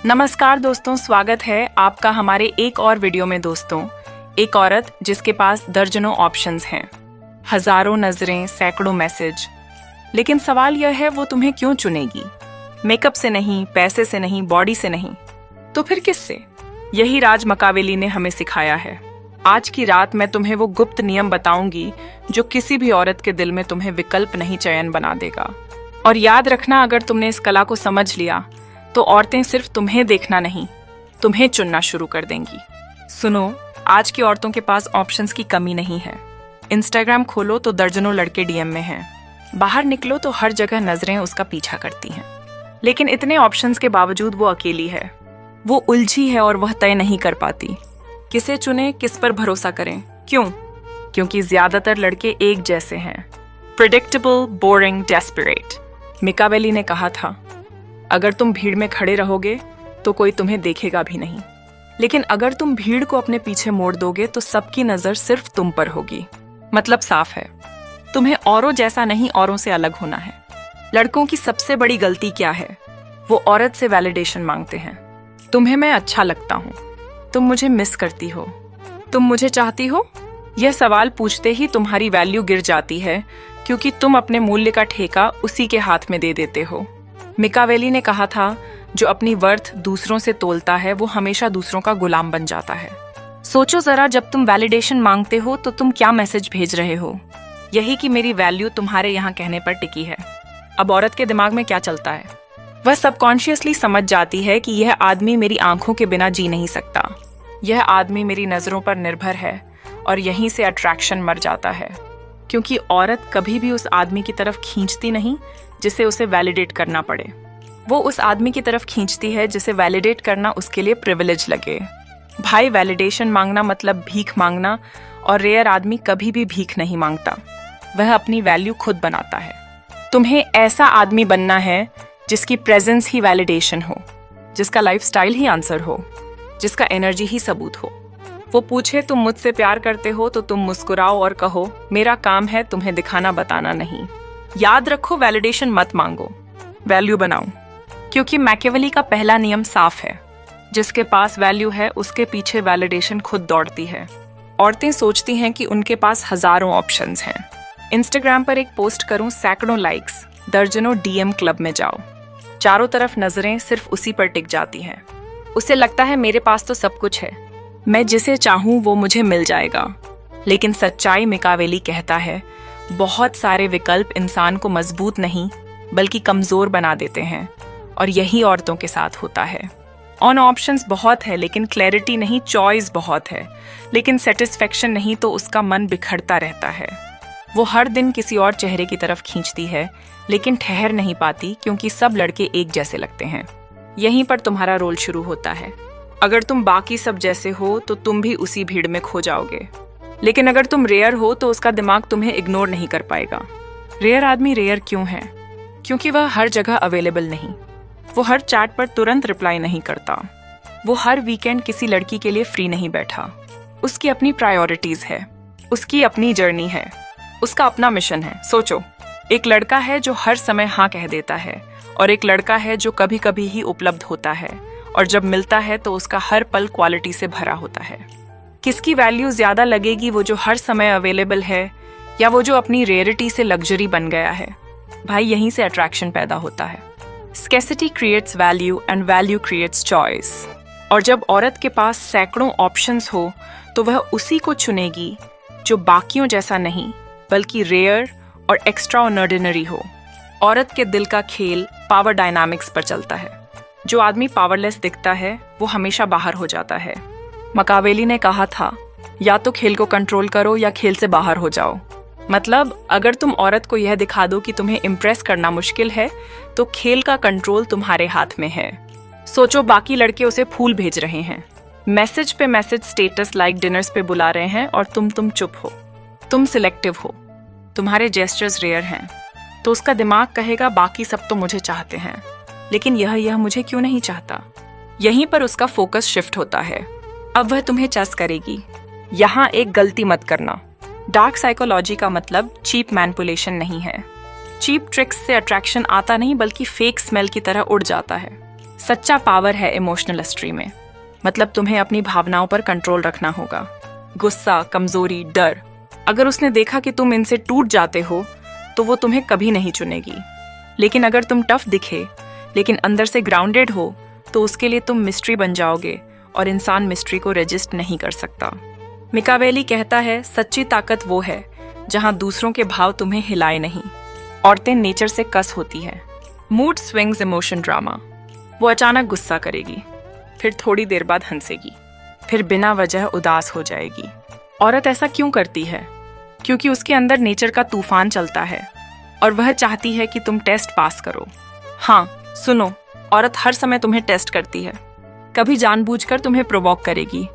नमस्कार दोस्तों, स्वागत है आपका हमारे एक और वीडियो में। दोस्तों, एक औरत जिसके पास दर्जनों ऑप्शंस हैं, हजारों नजरें, सैकड़ों मैसेज, लेकिन सवाल यह है वो तुम्हें क्यों चुनेगी? मेकअप से नहीं, पैसे से नहीं, बॉडी से नहीं, तो फिर किससे? यही राज मकावेली ने हमें सिखाया है। आज की रात मैं तुम्हें वो गुप्त नियम बताऊंगी जो किसी भी औरत के दिल में तुम्हें विकल्प नहीं चयन बना देगा। और याद रखना, अगर तुमने इस कला को समझ लिया तो औरतें सिर्फ तुम्हें देखना नहीं, तुम्हें चुनना शुरू कर देंगी। सुनो, आज की औरतों के पास ऑप्शंस की कमी नहीं है। इंस्टाग्राम खोलो तो दर्जनों लड़के डीएम में हैं, बाहर निकलो तो हर जगह नजरें उसका पीछा करती हैं। लेकिन इतने ऑप्शंस के बावजूद वो अकेली है, वो उलझी है और वह तय नहीं कर पाती किसे चुने, किस पर भरोसा करें। क्यों? क्योंकि ज्यादातर लड़के एक जैसे हैं, प्रेडिक्टेबल, बोरिंग, डेस्परेट। मकावेली ने कहा था, अगर तुम भीड़ में खड़े रहोगे तो कोई तुम्हें देखेगा भी नहीं, लेकिन अगर तुम भीड़ को अपने पीछे मोड़ दोगे तो सबकी नजर सिर्फ तुम पर होगी। मतलब साफ है, तुम्हें औरों जैसा नहीं, औरों से अलग होना है। लड़कों की सबसे बड़ी गलती क्या है? वो औरत से वैलिडेशन मांगते हैं। तुम्हें मैं अच्छा लगता हूँ, तुम मुझे मिस करती हो, तुम मुझे चाहती हो। यह सवाल पूछते ही तुम्हारी वैल्यू गिर जाती है, क्योंकि तुम अपने मूल्य का ठेका उसी के हाथ में दे देते हो। मकावेली ने कहा था, जो अपनी वर्थ दूसरों से तोलता है वो हमेशा दूसरों का गुलाम बन जाता है। सोचो जरा, जब तुम वैलिडेशन मांगते हो तो तुम क्या मैसेज भेज रहे हो? यही कि मेरी वैल्यू तुम्हारे यहाँ कहने पर टिकी है। अब औरत के दिमाग में क्या चलता है? वह सबकॉन्शियसली समझ जाती है कि यह आदमी मेरी आंखों के बिना जी नहीं सकता, यह आदमी मेरी नजरों पर निर्भर है, और यहीं से अट्रैक्शन मर जाता है। क्योंकि औरत कभी भी उस आदमी की तरफ खींचती नहीं जिसे उसे वैलिडेट करना पड़े, वो उस आदमी की तरफ खींचती है जिसे वैलिडेट करना उसके लिए प्रिविलेज लगे। भाई, वैलिडेशन मांगना मतलब भीख मांगना, और रेयर आदमी कभी भी भीख नहीं मांगता, वह अपनी वैल्यू खुद बनाता है। तुम्हें ऐसा आदमी बनना है जिसकी प्रेजेंस ही वैलिडेशन हो, जिसका लाइफस्टाइल ही आंसर हो, जिसका एनर्जी ही सबूत हो। वो पूछे तुम मुझसे प्यार करते हो तो तुम मुस्कुराओ और कहो, मेरा काम है तुम्हें दिखाना, बताना नहीं। याद रखो, वैलिडेशन मत मांगो, वैल्यू बनाओ। क्योंकि मैकियावेली का पहला नियम साफ है, जिसके पास वैल्यू है उसके पीछे वैलिडेशन खुद दौड़ती है। औरतें सोचती हैं कि उनके पास हजारों ऑप्शंस हैं। इंस्टाग्राम पर एक पोस्ट करूं, सैकड़ों लाइक्स, दर्जनों डीएम, क्लब में जाओ, चारों तरफ नजरें सिर्फ उसी पर टिक जाती हैं। उसे लगता है मेरे पास तो सब कुछ है, मैं जिसे चाहूं वो मुझे मिल जाएगा। लेकिन सच्चाई, मकावेली कहता है, बहुत सारे विकल्प इंसान को मजबूत नहीं बल्कि कमजोर बना देते हैं, और यही औरतों के साथ होता है। ऑन ऑप्शंस बहुत है लेकिन क्लैरिटी नहीं, चॉइस बहुत है लेकिन सेटिस्फेक्शन नहीं, तो उसका मन बिखरता रहता है। वो हर दिन किसी और चेहरे की तरफ खींचती है लेकिन ठहर नहीं पाती, क्योंकि सब लड़के एक जैसे लगते हैं। यहीं पर तुम्हारा रोल शुरू होता है। अगर तुम बाकी सब जैसे हो तो तुम भी उसी भीड़ में खो जाओगे, लेकिन अगर तुम रेयर हो तो उसका दिमाग तुम्हें इग्नोर नहीं कर पाएगा। रेयर आदमी रेयर क्यों है? क्योंकि वह हर जगह अवेलेबल नहीं, वो हर चैट पर तुरंत रिप्लाई नहीं करता, वो हर वीकेंड किसी लड़की के लिए फ्री नहीं बैठा। उसकी अपनी प्रायोरिटीज है, उसकी अपनी जर्नी है, उसका अपना मिशन है। सोचो, एक लड़का है जो हर समय हाँ कह देता है, और एक लड़का है जो कभी कभी ही उपलब्ध होता है, और जब मिलता है तो उसका हर पल क्वालिटी से भरा होता है। किसकी वैल्यू ज्यादा लगेगी, वो जो हर समय अवेलेबल है या वो जो अपनी रेयरिटी से लग्जरी बन गया है? भाई, यहीं से अट्रैक्शन पैदा होता है। Scarcity creates value and value creates choice. और जब औरत के पास सैकड़ों ऑप्शंस हो तो वह उसी को चुनेगी जो बाकियों जैसा नहीं बल्कि रेयर और एक्स्ट्रा ऑर्डिनरी हो। औरत के दिल का खेल पावर डायनामिक्स पर चलता है। जो आदमी पावरलेस दिखता है वो हमेशा बाहर हो जाता है। मकावेली ने कहा था, या तो खेल को कंट्रोल करो या खेल से बाहर हो जाओ। मतलब, अगर तुम औरत को यह दिखा दो कि तुम्हें इम्प्रेस करना मुश्किल है तो खेल का कंट्रोल तुम्हारे हाथ में है। सोचो, बाकी लड़के उसे फूल भेज रहे हैं, मैसेज पे मैसेज, स्टेटस, लाइक, डिनर्स पे बुला रहे हैं, और तुम चुप हो, तुम सिलेक्टिव हो, तुम्हारे जेस्चर्स रेयर हैं। तो उसका दिमाग कहेगा, बाकी सब तो मुझे चाहते हैं, लेकिन यह मुझे क्यों नहीं चाहता? यहीं पर उसका फोकस शिफ्ट होता है। अब वह तुम्हें चस करेगी। यहाँ एक गलती मत करना। डार्क साइकोलॉजी का मतलब चीप मैनिपुलेशन नहीं है। चीप ट्रिक्स से अट्रैक्शन आता नहीं बल्कि फेक स्मेल की तरह उड़ जाता है। सच्चा पावर है इमोशनल हिस्ट्री में। मतलब तुम्हें अपनी भावनाओं पर कंट्रोल रखना होगा। गुस्सा, कमजोरी, डर, अगर उसने देखा कि तुम इनसे टूट जाते हो तो वो तुम्हें कभी नहीं चुनेगी। लेकिन अगर तुम टफ दिखे लेकिन अंदर से ग्राउंडेड हो तो उसके लिए तुम मिस्ट्री बन जाओगे और इंसान मिस्ट्री को रेजिस्ट नहीं कर सकता। मिकावेली कहता है सच्ची ताकत वो है जहां दूसरों के भाव तुम्हें हिलाए नहीं। औरतें नेचर से कस होती है। Mood swings, emotion drama. वो अचानक गुस्सा करेगी, फिर थोड़ी देर बाद हंसेगी, फिर बिना वजह उदास हो जाएगी। औरत ऐसा क्यों करती है? क्योंकि उसके अंदर नेचर का तूफान चलता है और वह चाहती है कि तुम टेस्ट पास करो। हाँ सुनो, औरत हर समय तुम्हें टेस्ट करती है। कभी जानबूझकर तुम्हें प्रोवोक करेगी,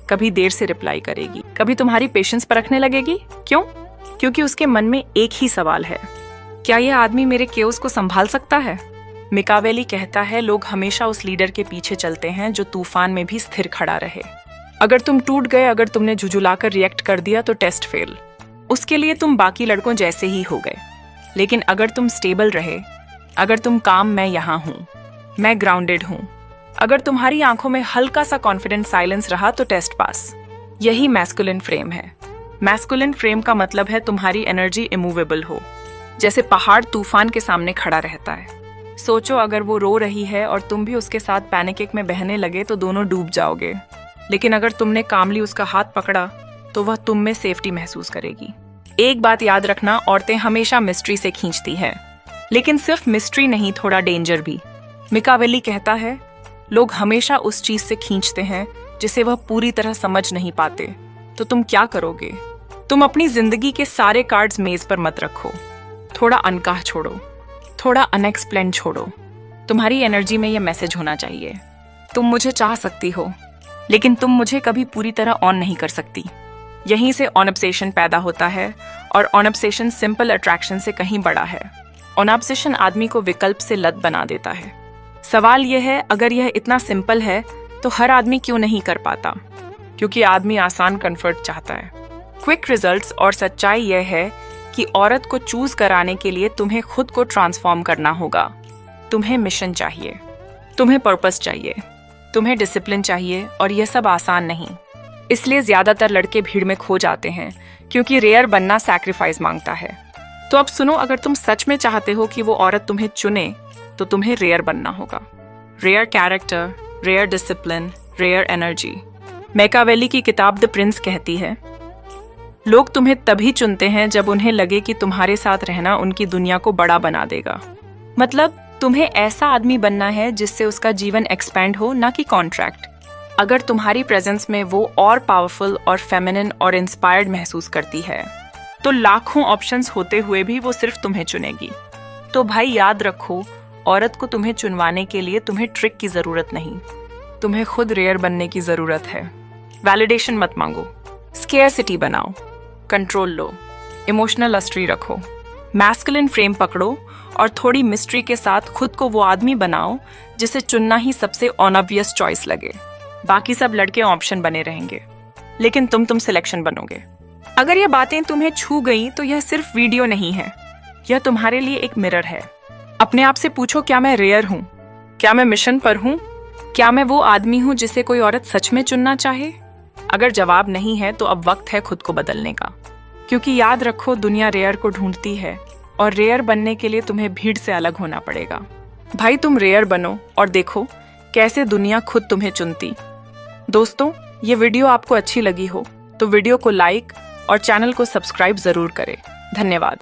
कभी देर से रिप्लाई करेगी, कभी तुम्हारी पेशेंस परखने लगेगी। क्यों? क्योंकि उसके मन में एक ही सवाल है, क्या यह आदमी मेरे केओस को संभाल सकता है? मिकावेली कहता है लोग हमेशा उस लीडर के पीछे चलते हैं जो तूफान में भी स्थिर खड़ा रहे। अगर तुम टूट गए, अगर तुमने झुझुलाकर रिएक्ट कर दिया तो टेस्ट फेल। उसके लिए तुम बाकी लड़कों जैसे ही हो गए। लेकिन अगर तुम स्टेबल रहे, अगर तुम काम, मैं यहाँ हूँ, मैं ग्राउंडेड हूँ, अगर तुम्हारी आंखों में हल्का सा कॉन्फिडेंट साइलेंस रहा तो टेस्ट पास। यही मैस्कुलिन फ्रेम है। मैस्कुलिन फ्रेम का मतलब है तुम्हारी एनर्जी इमूवेबल हो, जैसे पहाड़ तूफान के सामने खड़ा रहता है। सोचो अगर वो रो रही है और तुम भी उसके साथ पैनिक में बहने लगे तो दोनों डूब जाओगे। लेकिन अगर तुमने कामली उसका हाथ पकड़ा तो वह तुम में सेफ्टी महसूस करेगी। एक बात याद रखना, औरतें हमेशा मिस्ट्री से खींचती हैं, लेकिन सिर्फ मिस्ट्री नहीं, थोड़ा डेंजर भी। मिकावेली कहता है लोग हमेशा उस चीज से खींचते हैं जिसे वह पूरी तरह समझ नहीं पाते। तो तुम क्या करोगे? तुम अपनी जिंदगी के सारे कार्ड्स मेज पर मत रखो। थोड़ा अनकहा छोड़ो, थोड़ा अनएक्सप्लेन छोड़ो। तुम्हारी एनर्जी में यह मैसेज होना चाहिए, तुम मुझे चाह सकती हो लेकिन तुम मुझे कभी पूरी तरह ऑन नहीं कर सकती। यहीं से ऑनअब्सेशन पैदा होता है और ऑनअब्सेशन सिंपल अट्रैक्शन से कहीं बड़ा है। ऑनअब्सेशन आदमी को विकल्प से लत बना देता है। सवाल यह है, अगर यह इतना सिंपल है तो हर आदमी क्यों नहीं कर पाता? क्योंकि आदमी आसान कंफर्ट चाहता है, क्विक रिजल्ट्स। और सच्चाई यह है कि औरत को चूज कराने के लिए तुम्हें खुद को ट्रांसफॉर्म करना होगा। तुम्हें मिशन चाहिए, तुम्हें पर्पस चाहिए, तुम्हें डिसिप्लिन चाहिए, और यह सब आसान नहीं। इसलिए ज्यादातर लड़के भीड़ में खो जाते हैं, क्योंकि रेयर बनना सैक्रिफाइस मांगता है। तो अब सुनो, अगर तुम सच में चाहते हो कि वो औरत तुम्हें चुने तो तुम्हें रेयर बनना होगा। Rare character, rare discipline, rare energy. Machiavelli की किताब द प्रिंस कहती है लोग तुम्हें तभी चुनते हैं जब उन्हें लगे कि तुम्हारे साथ रहना उनकी दुनिया को बड़ा बना देगा। मतलब तुम्हें ऐसा आदमी बनना है जिससे उसका जीवन एक्सपैंड हो, ना कि कॉन्ट्रैक्ट। अगर तुम्हारी प्रेजेंस में वो और पावरफुल और फेमिनिन और इंस्पायर्ड महसूस करती है तो लाखों ऑप्शंस होते हुए भी वो सिर्फ तुम्हें चुनेगी। तो भाई याद रखो, औरत को तुम्हें चुनवाने के लिए तुम्हें ट्रिक की जरूरत नहीं, तुम्हें खुद रेयर बनने की जरूरत है। वैलिडेशन मत मांगो, स्केयरसिटी बनाओ, कंट्रोल लो, इमोशनल लस्ट्री रखो, मैस्कुलिन फ्रेम पकड़ो और थोड़ी मिस्ट्री के साथ खुद को वो आदमी बनाओ जिसे चुनना ही सबसे ऑनऑब्वियस चॉइस लगे। बाकी सब लड़के ऑप्शन बने रहेंगे, लेकिन तुम सिलेक्शन बनोगे। अगर ये बातें तुम्हें छू गई तो यह सिर्फ वीडियो नहीं है, यह तुम्हारे लिए एक मिरर है। अपने आप से पूछो, क्या मैं रेयर हूँ? क्या मैं मिशन पर हूँ? क्या मैं वो आदमी हूँ जिसे कोई औरत सच में चुनना चाहे? अगर जवाब नहीं है तो अब वक्त है खुद को बदलने का, क्योंकि याद रखो दुनिया रेयर को ढूंढती है और रेयर बनने के लिए तुम्हें भीड़ से अलग होना पड़ेगा। भाई तुम रेयर बनो और देखो कैसे दुनिया खुद तुम्हें चुनती। दोस्तों, ये वीडियो आपको अच्छी लगी हो तो वीडियो को लाइक और चैनल को सब्सक्राइब जरूर करें। धन्यवाद।